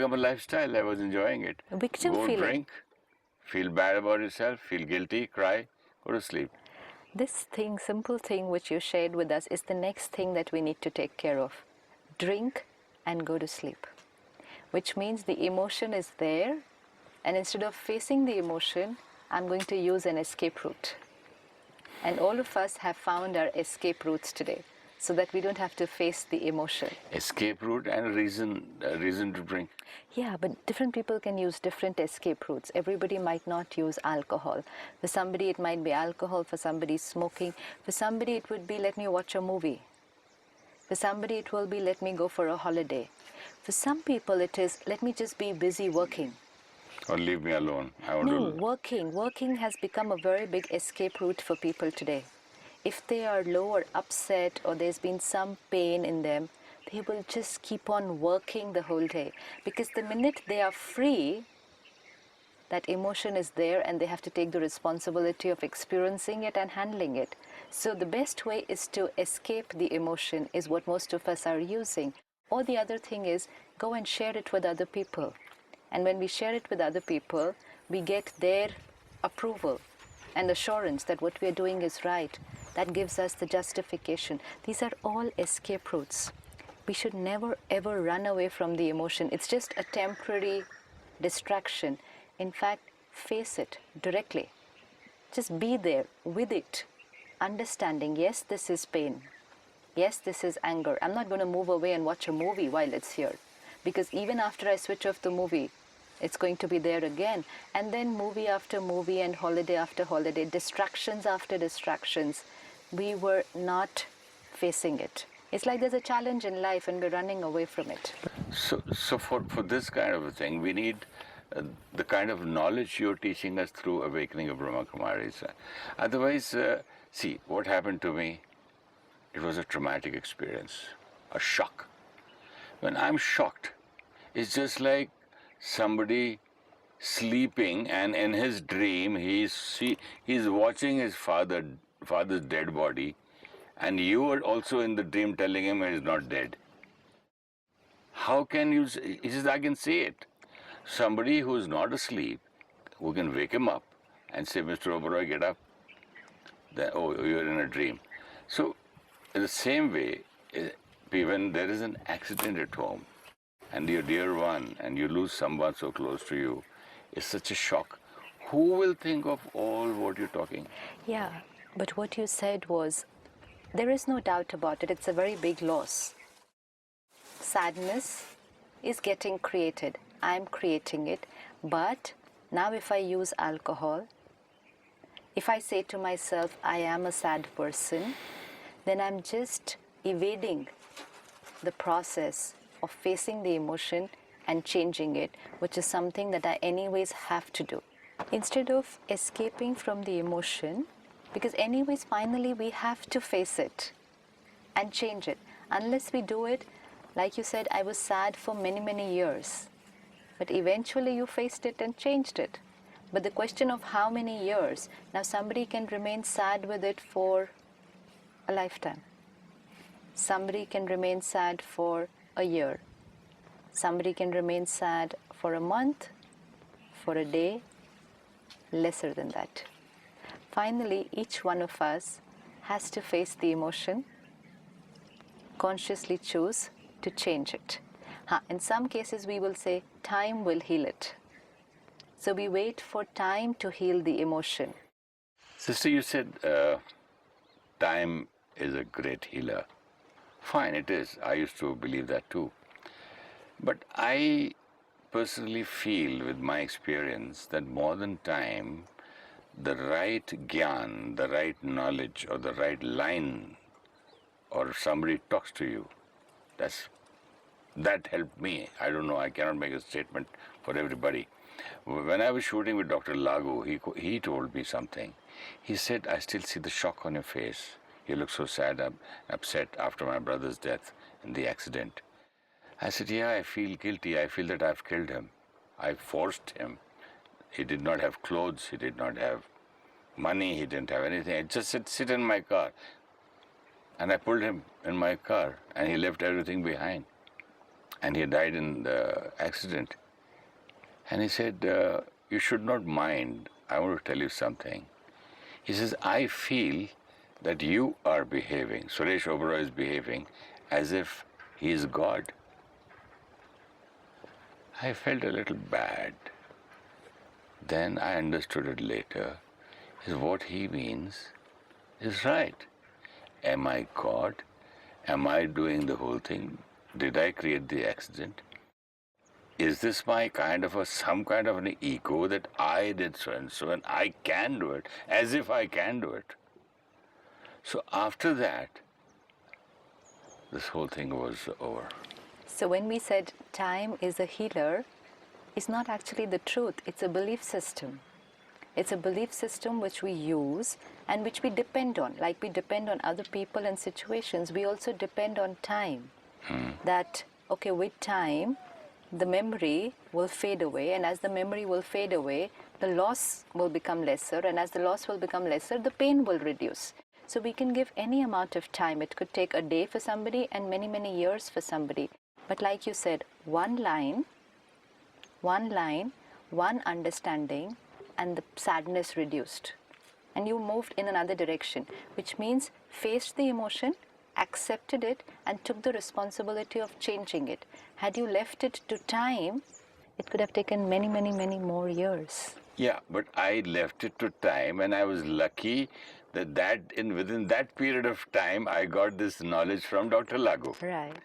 become a lifestyle. I was enjoying it. A victim Go feeling. drink, feel bad about yourself, feel guilty, cry, go to sleep. This thing, simple thing which you shared with us is the next thing that we need to take care of. Drink and go to sleep. Which means the emotion is there, and instead of facing the emotion, I'm going to use an escape route. And all of us have found our escape routes today, so that we don't have to face the emotion. Escape route and a reason to drink. Yeah, but different people can use different escape routes. Everybody might not use alcohol. For somebody it might be alcohol, for somebody smoking. For somebody it would be let me watch a movie. For somebody it will be let me go for a holiday. For some people it is let me just be busy working. Or leave me alone. I want No, to... working. Working has become a very big escape route for people today. If they are low or upset or there's been some pain in them, they will just keep on working the whole day. Because the minute they are free, that emotion is there and they have to take the responsibility of experiencing it and handling it. So the best way is to escape the emotion is what most of us are using. Or the other thing is go and share it with other people. And when we share it with other people, we get their approval and assurance that what we are doing is right. That gives us the justification. These are all escape routes. We should never ever run away from the emotion. It's just a temporary distraction. In fact, face it directly. Just be there with it, understanding, yes, this is pain. Yes, this is anger. I'm not going to move away and watch a movie while it's here. Because even after I switch off the movie, it's going to be there again. And then movie after movie and holiday after holiday, distractions after distractions. We were not facing it. It's like there's a challenge in life and we're running away from it. So for this kind of a thing, we need the kind of knowledge you're teaching us through Awakening of Brahma Kumaris. Otherwise, see, what happened to me, it was a traumatic experience, a shock. When I'm shocked, it's just like somebody sleeping and in his dream he's watching his father's dead body, and you are also in the dream telling him he's not dead. How can you say? He says, I can see it. Somebody who is not asleep, who can wake him up and say, Mr. Oberoi, get up. Then, oh, you're in a dream. So, in the same way, when there is an accident at home, and your dear one, and you lose someone so close to you, it's such a shock. Who will think of all what you're talking? Yeah, but what you said was, there is no doubt about it, it's a very big loss. Sadness is getting created. I'm creating it. But now if I use alcohol, if I say to myself, I am a sad person, then I'm just evading the process of facing the emotion and changing it, which is something that I anyways have to do. Instead of escaping from the emotion, because anyways finally we have to face it and change it. Unless we do it, like you said, I was sad for many, many years. But eventually you faced it and changed it. But the question of how many years, now somebody can remain sad with it for a lifetime. Somebody can remain sad for a year. Somebody can remain sad for a month, for a day, lesser than that. Finally, each one of us has to face the emotion, consciously choose to change it. In some cases we will say time will heal it. So we wait for time to heal the emotion. Sister, you said time is a great healer. Fine, it is. I used to believe that too. But I personally feel with my experience that more than time, the right gyan, the right knowledge or the right line, or somebody talks to you, that helped me. I don't know, I cannot make a statement for everybody. When I was shooting with Dr. Lagu, he told me something. He said, I still see the shock on your face. You look so sad, upset after my brother's death in the accident. I said, yeah, I feel guilty. I feel that I've killed him. I forced him. He did not have clothes. He did not have money. He didn't have anything. I just said, sit in my car. And I pulled him in my car, and he left everything behind. and he died in the accident. And he said, you should not mind. I want to tell you something. He says, I feel that you are behaving, Suresh Oberoi is behaving as if he is God. I felt a little bad. Then I understood it later. Is what he means is right. Am I God? Am I doing the whole thing? Did I create the accident? Is this my some kind of an ego that I did so and I can do it, as if I can do it? So after that, this whole thing was over. So when we said time is a healer, it's not actually the truth. It's a belief system. It's a belief system which we use and which we depend on. Like we depend on other people and situations, we also depend on time. That, okay, with time, the memory will fade away, and as the memory will fade away, the loss will become lesser, and as the loss will become lesser, the pain will reduce. So we can give any amount of time. It could take a day for somebody and many, many years for somebody. But like you said, one line, one understanding, and the sadness reduced. And you moved in another direction, which means faced the emotion, accepted it, and took the responsibility of changing it. Had you left it to time, it could have taken many, many, many more years. Yeah, but I left it to time, and I was lucky that within that period of time, I got this knowledge from Dr. Lagu. Right.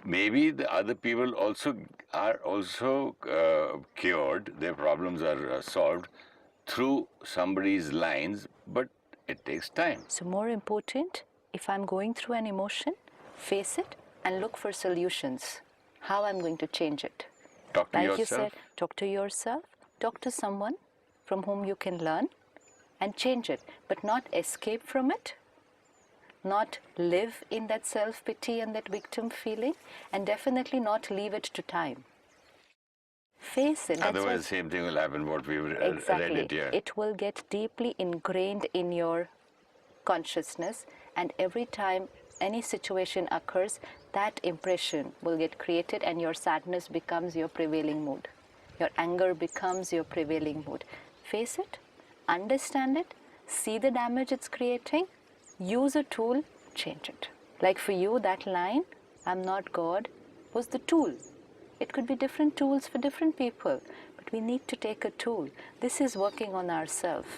Maybe the other people are also cured, their problems are solved through somebody's lines, but it takes time. So more important, if I'm going through an emotion, face it and look for solutions. How I'm going to change it. Talk to Like yourself. you said, talk to yourself, talk to someone from whom you can learn and change it, but not escape from it, not live in that self-pity and that victim feeling, and definitely not leave it to time. Face it. Otherwise, the same thing will happen, what we read it here. It will get deeply ingrained in your consciousness, and every time any situation occurs, that impression will get created, and your sadness becomes your prevailing mood. Your anger becomes your prevailing mood. Face it, understand it, see the damage it's creating, use a tool, change it. Like for you, that line, I'm not God, was the tool. It could be different tools for different people, but we need to take a tool. This is working on ourselves.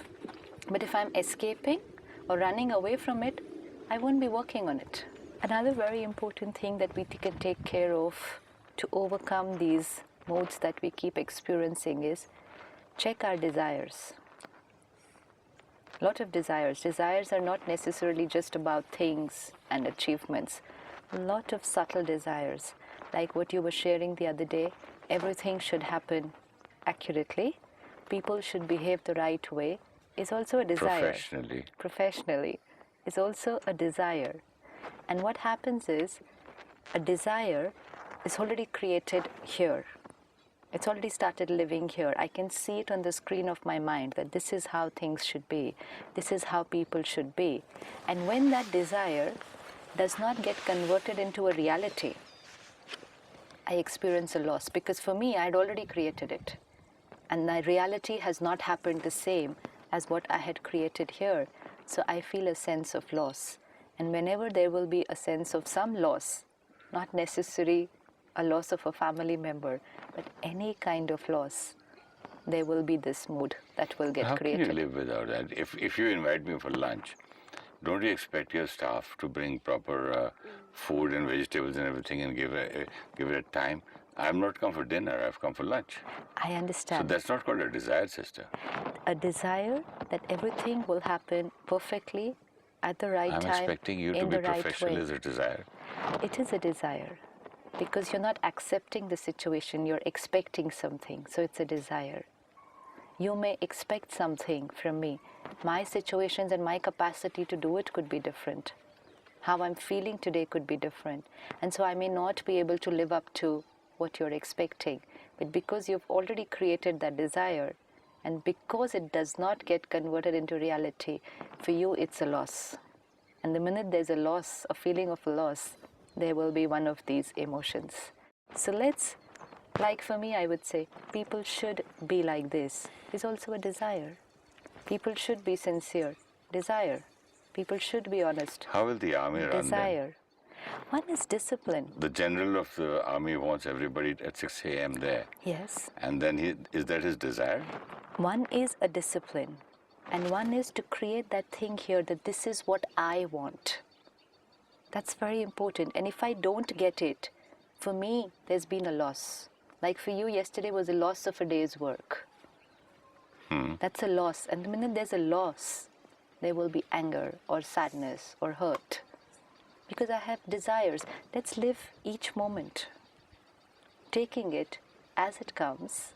But if I'm escaping or running away from it, I won't be working on it. Another very important thing that we can take care of to overcome these moods that we keep experiencing is check our desires. A lot of desires. Desires are not necessarily just about things and achievements. A lot of subtle desires. Like what you were sharing the other day, everything should happen accurately. People should behave the right way is also a desire. Professionally is also a desire. And what happens is a desire is already created here. It's already started living here. I can see it on the screen of my mind that this is how things should be. This is how people should be. And when that desire does not get converted into a reality, I experience a loss, because for me, I'd already created it. And the reality has not happened the same as what I had created here. So I feel a sense of loss. And whenever there will be a sense of some loss, not necessarily a loss of a family member, but any kind of loss, there will be this mood that will get created. How can you live without that? If you invite me for lunch, don't you expect your staff to bring proper food and vegetables and everything and give it a time? I'm not come for dinner, I've come for lunch. I understand. So that's not called a desire, sister. A desire that everything will happen perfectly at the right time. I'm expecting you to be professional is a desire. It is a desire. Because you're not accepting the situation, you're expecting something, so it's a desire. You may expect something from me. My situations and my capacity to do it could be different. How I'm feeling today could be different. And so I may not be able to live up to what you're expecting. But because you've already created that desire, and because it does not get converted into reality, for you it's a loss. And the minute there's a loss, a feeling of a loss, there will be one of these emotions. So let's, like for me, I would say, people should be like this is also a desire. People should be sincere. Desire. People should be honest. How will the army run then? Desire. One is discipline. The general of the army wants everybody at 6 a.m. there. Yes. And then is that his desire? One is a discipline. And one is to create that thing here that this is what I want. That's very important. And if I don't get it, for me, there's been a loss. Like for you, yesterday was a loss of a day's work. That's a loss. And the minute there's a loss, there will be anger or sadness or hurt. Because I have desires. Let's live each moment, taking it as it comes,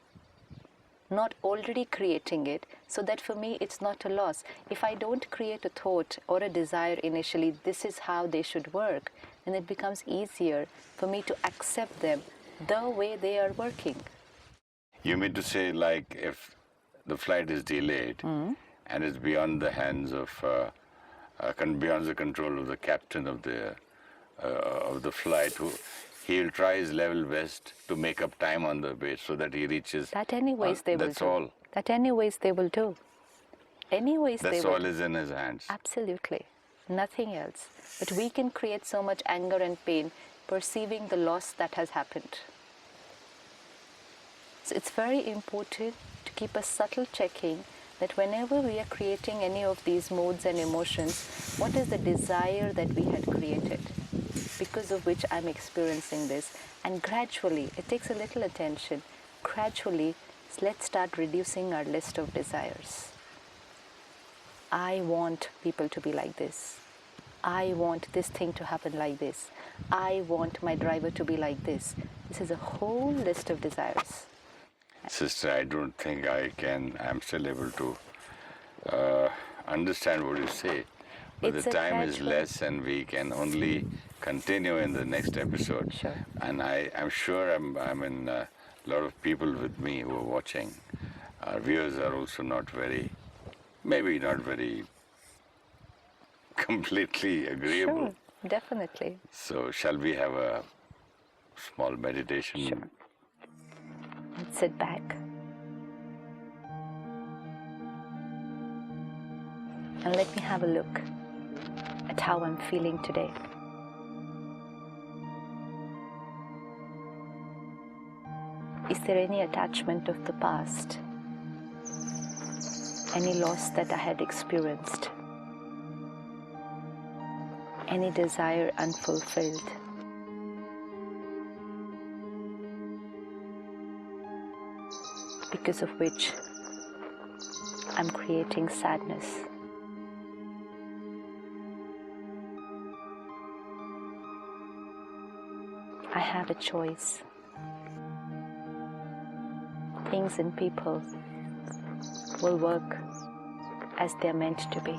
not already creating it, so that for me it's not a loss. If I don't create a thought or a desire initially, this is how they should work, then it becomes easier for me to accept them the way they are working. You mean to say, like, if the flight is delayed and it's beyond the hands of, beyond the control of the captain of the flight, he'll try his level best to make up time on the way so that he reaches. That anyways they will do. That's all. That anyways they will do. Anyways they will. That's all is in his hands. Absolutely. Nothing else. But we can create so much anger and pain perceiving the loss that has happened. So it's very important to keep a subtle checking that whenever we are creating any of these modes and emotions, what is the desire that we had created, because of which I'm experiencing this? And gradually, it takes a little attention, gradually, let's start reducing our list of desires. I want people to be like this. I want this thing to happen like this. I want my driver to be like this. This is a whole list of desires. Sister, I don't think I'm still able to understand what you say. But It's the a time is gradual- less and we can only continue in the next episode. Sure. And I'm sure I'm in a lot of people with me who are watching. Our viewers are also maybe not very completely agreeable. Sure, definitely. So shall we have a small meditation? Sure. Let's sit back. And let me have a look at how I'm feeling today. Is there any attachment of the past? Any loss that I had experienced? Any desire unfulfilled? Because of which I'm creating sadness. I have a choice. Things and people will work as they're meant to be,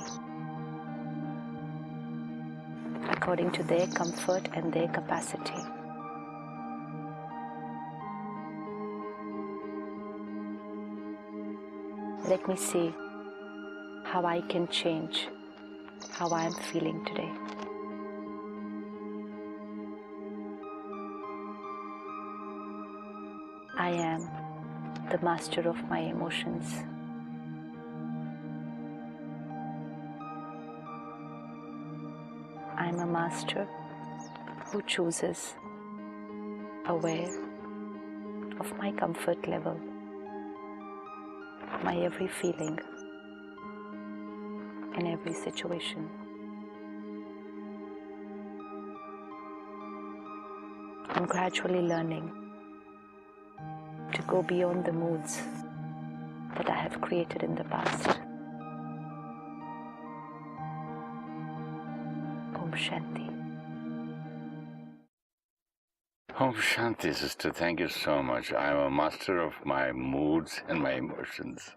according to their comfort and their capacity. Let me see how I can change how I am feeling today. I am the master of my emotions. I'm a master who chooses, aware of my comfort level, my every feeling in every situation. I'm gradually learning to go beyond the moods that I have created in the past. Om Shanti. Om Shanti, sister. Thank you so much. I'm a master of my moods and my emotions.